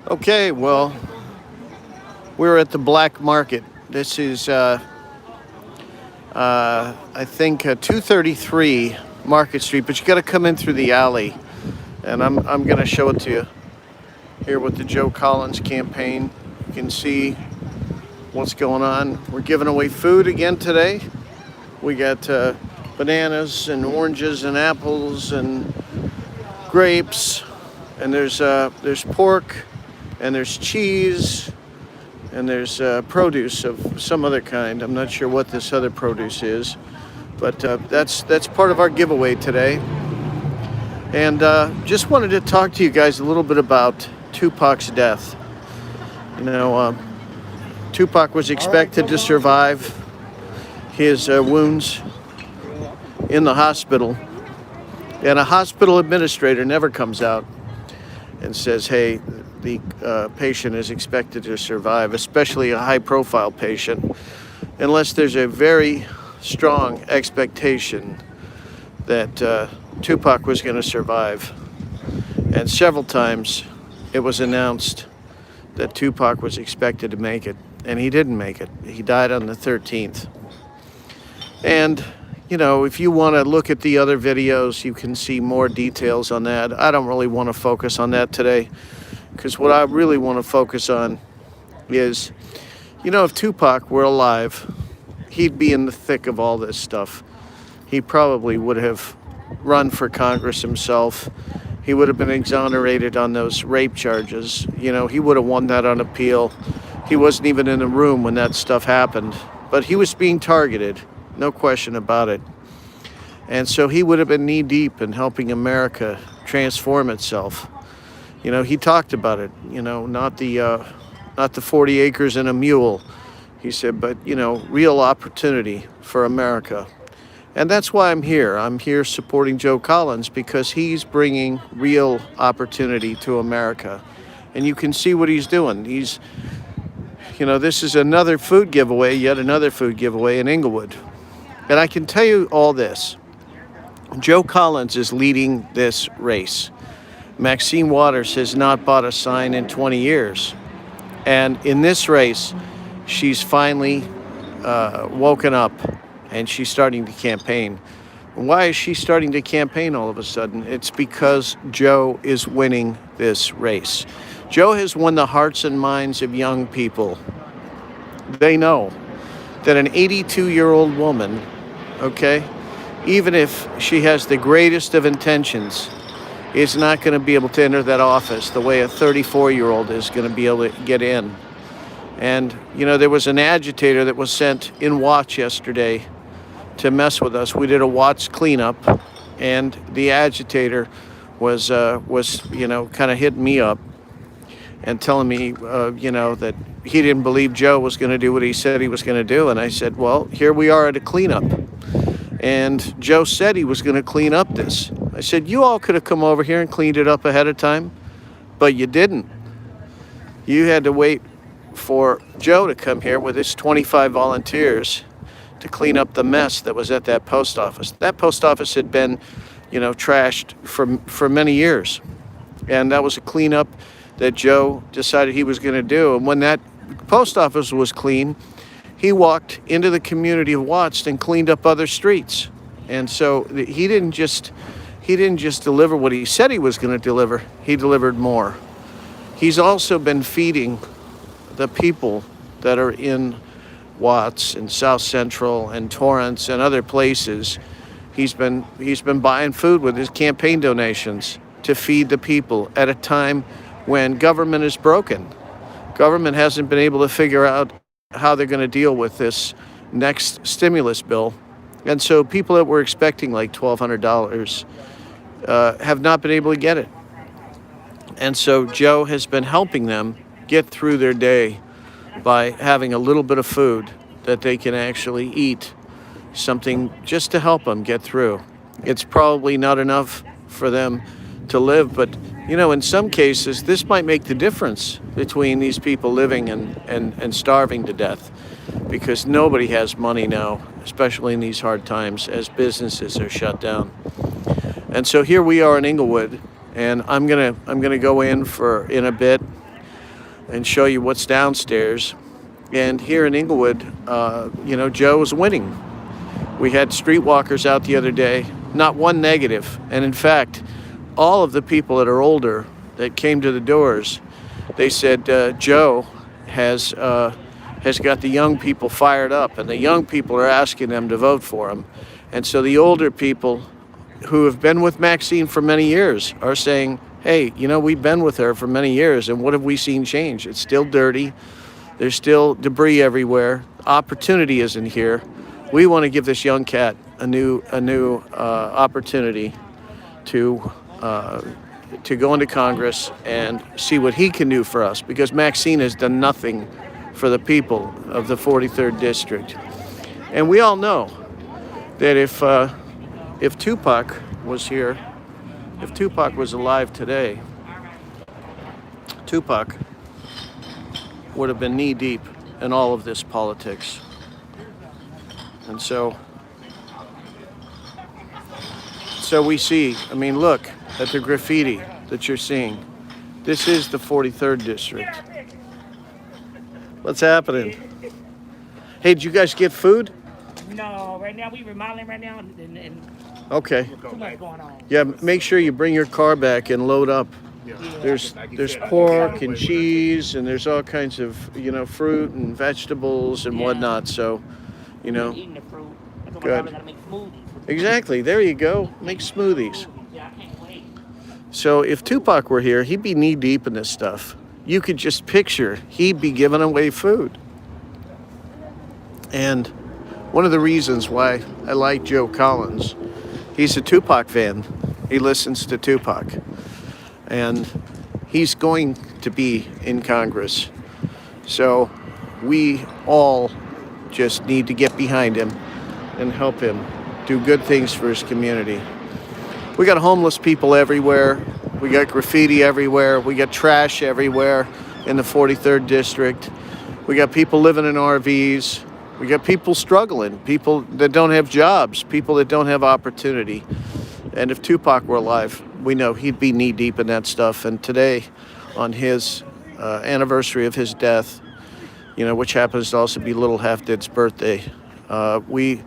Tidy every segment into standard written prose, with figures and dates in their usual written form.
Okay, well, we're at the black market. This is, I think, 233 Market Street, but you got to come in through the alley, and I'm going to show it to you here with the Joe Collins campaign. You can see what's going on. We're giving away food again today. We got bananas and oranges and apples and grapes, and there's pork, and there's cheese, and there's produce of some other kind. I'm not sure what this other produce is, but that's part of our giveaway today. And just wanted to talk to you guys a little bit about Tupac's death. You know, Tupac was expected to survive his wounds in the hospital, and a hospital administrator never comes out and says, hey, the patient is expected to survive, especially a high-profile patient, unless there's a very strong expectation that Tupac was going to survive. And several times it was announced that Tupac was expected to make it, and he didn't make it. He died on the 13th. And, you know, if you want to look at the other videos, you can see more details on that. I don't really want to focus on that today, because what I really want to focus on is, you know, if Tupac were alive, he'd be in the thick of all this stuff. He probably would have run for Congress himself. He would have been exonerated on those rape charges. You know, he would have won that on appeal. He wasn't even in the room when that stuff happened, but he was being targeted, no question about it. And so he would have been knee-deep in helping America transform itself. You know, he talked about it, you know, not the 40 acres and a mule, he said, but, you know, real opportunity for America. And that's why I'm here. I'm here supporting Joe Collins, because he's bringing real opportunity to America. And you can see what he's doing. He's, you know, this is another food giveaway, yet another food giveaway in Inglewood. And I can tell you all this. Joe Collins is leading this race. Maxine Waters has not bought a sign in 20 years. And in this race, she's finally woken up, and she's starting to campaign. Why is she starting to campaign all of a sudden? It's because Joe is winning this race. Joe has won the hearts and minds of young people. They know that an 82-year-old woman, okay, even if she has the greatest of intentions, is not going to be able to enter that office the way a 34-year-old is going to be able to get in. And, you know, there was an agitator that was sent in Watts yesterday to mess with us. We did a Watts cleanup, and the agitator was you know, kind of hitting me up and telling me, you know, that he didn't believe Joe was going to do what he said he was going to do. And I said, well, here we are at a cleanup, and Joe said he was going to clean up this. I said, you all could have come over here and cleaned it up ahead of time, but you didn't. You had to wait for Joe to come here with his 25 volunteers to clean up the mess that was at that post office. That post office had been, you know, trashed for many years. And that was a cleanup that Joe decided he was going to do. And when that post office was clean, he walked into the community of Watts and cleaned up other streets. And so he didn't just deliver what he said he was going to deliver. He delivered more. He's also been feeding the people that are in Watts and South Central and Torrance and other places. He's been buying food with his campaign donations to feed the people at a time when government is broken. Government hasn't been able to figure out how they're going to deal with this next stimulus bill. And so people that were expecting like $1,200 have not been able to get it. And so Joe has been helping them get through their day by having a little bit of food that they can actually eat, something just to help them get through. It's probably not enough for them to live, but, you know, in some cases, this might make the difference between these people living and starving to death, because nobody has money now, especially in these hard times as businesses are shut down. And so here we are in Inglewood, and I'm gonna go in a bit and show you what's downstairs. And here in Inglewood, you know, Joe is winning. We had streetwalkers out the other day, not one negative. And in fact, all of the people that are older that came to the doors, they said Joe has got the young people fired up, and the young people are asking them to vote for him. And so the older people who have been with Maxine for many years are saying, hey, you know, we've been with her for many years, and what have we seen change? It's still dirty. There's still debris everywhere. Opportunity isn't here. We want to give this young cat a new opportunity to go into Congress and see what he can do for us, because Maxine has done nothing for the people of the 43rd District. And we all know that if Tupac was here, if Tupac was alive today, Tupac would have been knee-deep in all of this politics. And so we see, I mean, look at the graffiti that you're seeing. This is the 43rd District. What's happening? Hey, did you guys get food? No, right now we remodeling right now, and okay. too much going on. Yeah, make sure you bring your car back and load up. Yeah. There's pork and cheese, and there's all kinds of, you know, fruit and vegetables and whatnot. So, you know. Eating the fruit. Good. Gotta make smoothies. Exactly. There you go. Make smoothies. Yeah, I can't wait. So if Tupac were here, he'd be knee deep in this stuff. You could just picture he'd be giving away food. And one of the reasons why I like Joe Collins, he's a Tupac fan. He listens to Tupac. And he's going to be in Congress. So we all just need to get behind him and help him do good things for his community. We got homeless people everywhere. We got graffiti everywhere. We got trash everywhere in the 43rd District. We got people living in RVs. We got people struggling, people that don't have jobs, people that don't have opportunity. And if Tupac were alive, we know he'd be knee deep in that stuff. And today, on his anniversary of his death, you know, which happens to also be Little Half Dead's birthday, we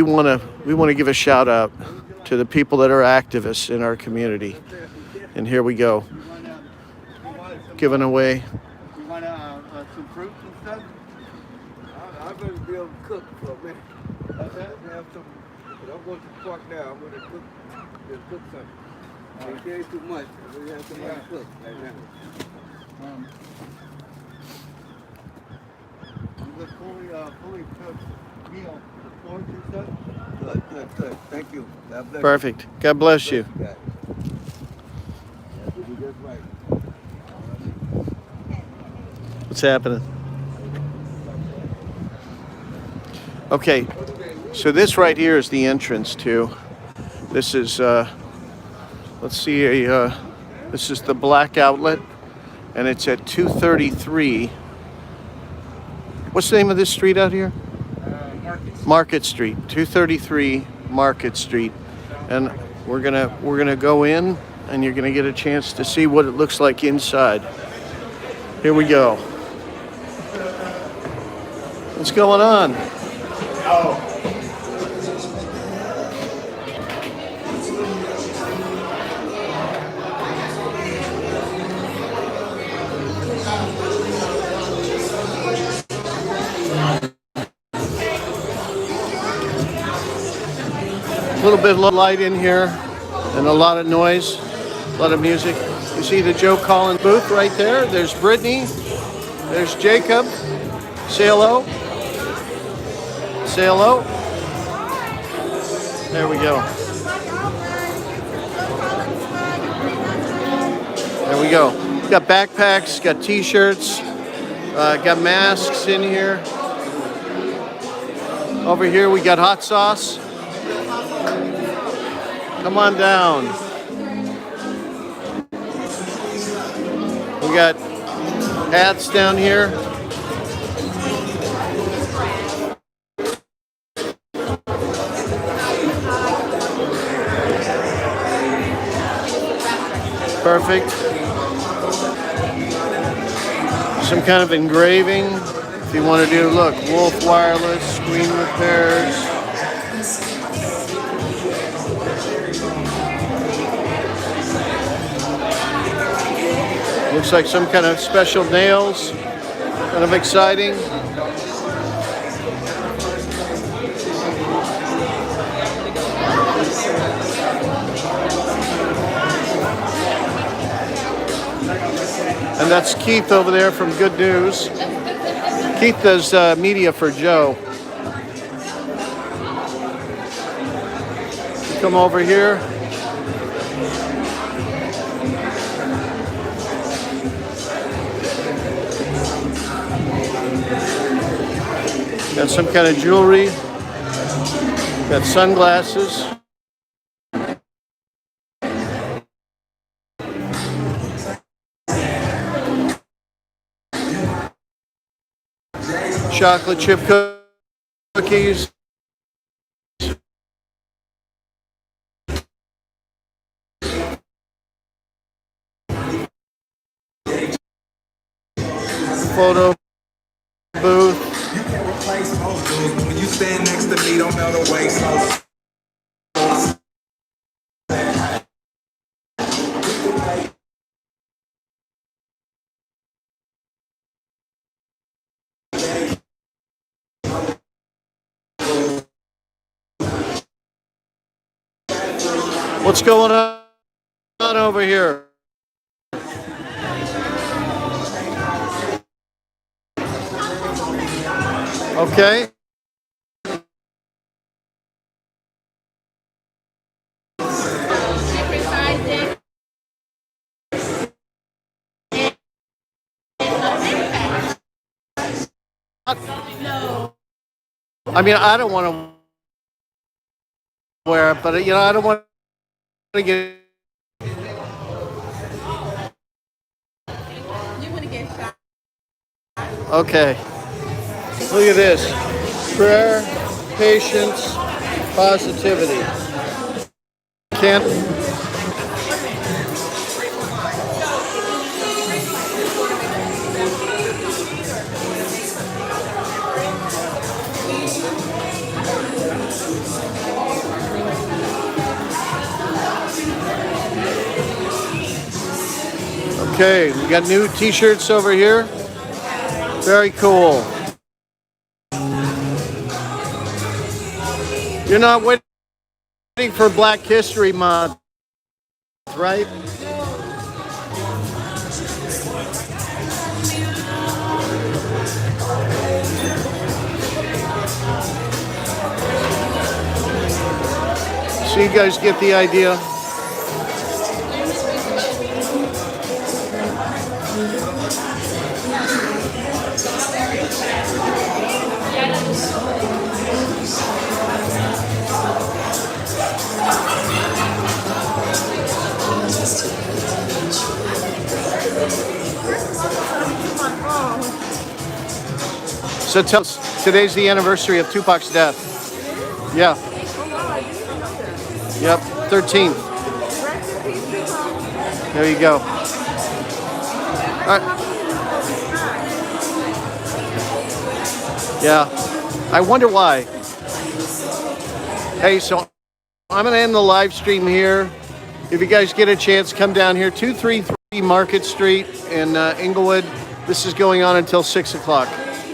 want to give a shout out to the people that are activists in our community. And here we go, giving away. You want some fruits and stuff? I'd rather be able to cook for a minute. Have some. I'm going to the park now. I'm going to cook something. They carry too much. We have somebody to cook right now. You look fully cooked meal. Pork and stuff? Good. Thank you. God bless you. Perfect. God bless you. What's happening? Okay, so this right here is the entrance to. This is, let's see, this is the Black Outlet, and it's at 233. What's the name of this street out here? Market Street, 233 Market Street, and we're gonna go in, and you're gonna get a chance to see what it looks like inside. Here we go. What's going on? A little bit of light in here and a lot of noise, a lot of music. You see the Joe Collins booth right there. There's Brittany. There's Jacob. Say hello. Say hello. There we go. There we go. Got backpacks, got t-shirts, got masks in here. Over here we got hot sauce. Come on down. We got hats down here. Perfect. Some kind of engraving. If you want to do, look, Wolf Wireless, screen repairs. Looks like some kind of special nails. Kind of exciting. And that's Keith over there from Good News. Keith does media for Joe. Come over here. Got some kind of jewelry. Got sunglasses. Chocolate chip cookies. Photo booth. You can replace most dudes. When you stand next to me, don't know the way, so. What's going on over here? Okay. I mean, I don't want to wear it, but you know, I don't want to get. You want to get shot? Okay. Look at this. Prayer, patience, positivity. Can't. Okay, we got new t-shirts over here. Very cool. You're not waiting for Black History Month, right? So you guys get the idea. So tell us, today's the anniversary of Tupac's death. Yeah. Yep, 13th. There you go. All right. Yeah, I wonder why. Hey, so I'm going to end the live stream here. If you guys get a chance, come down here, 233 Market Street in Inglewood. This is going on until 6 o'clock.